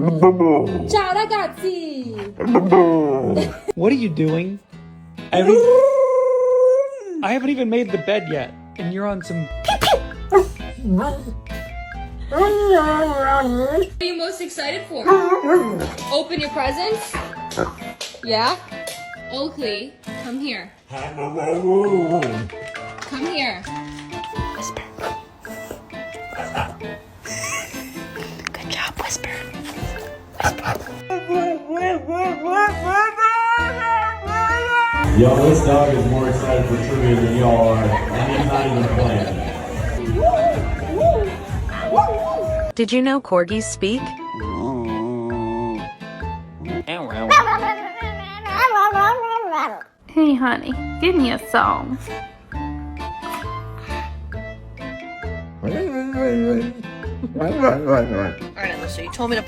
Ciao ragazzi! What are you doing? I haven't even made the bed yet, and you're on some. What are you most excited for? Open your presents? Yeah? Oakley, come here. Come here. Whisper. Good job, Whisper. Yo, this dog is more excited for trivia than y'all are, and he's not even playing. Did you know corgis speak? Hey honey, give me a song. Alright, Alyssa, you told me to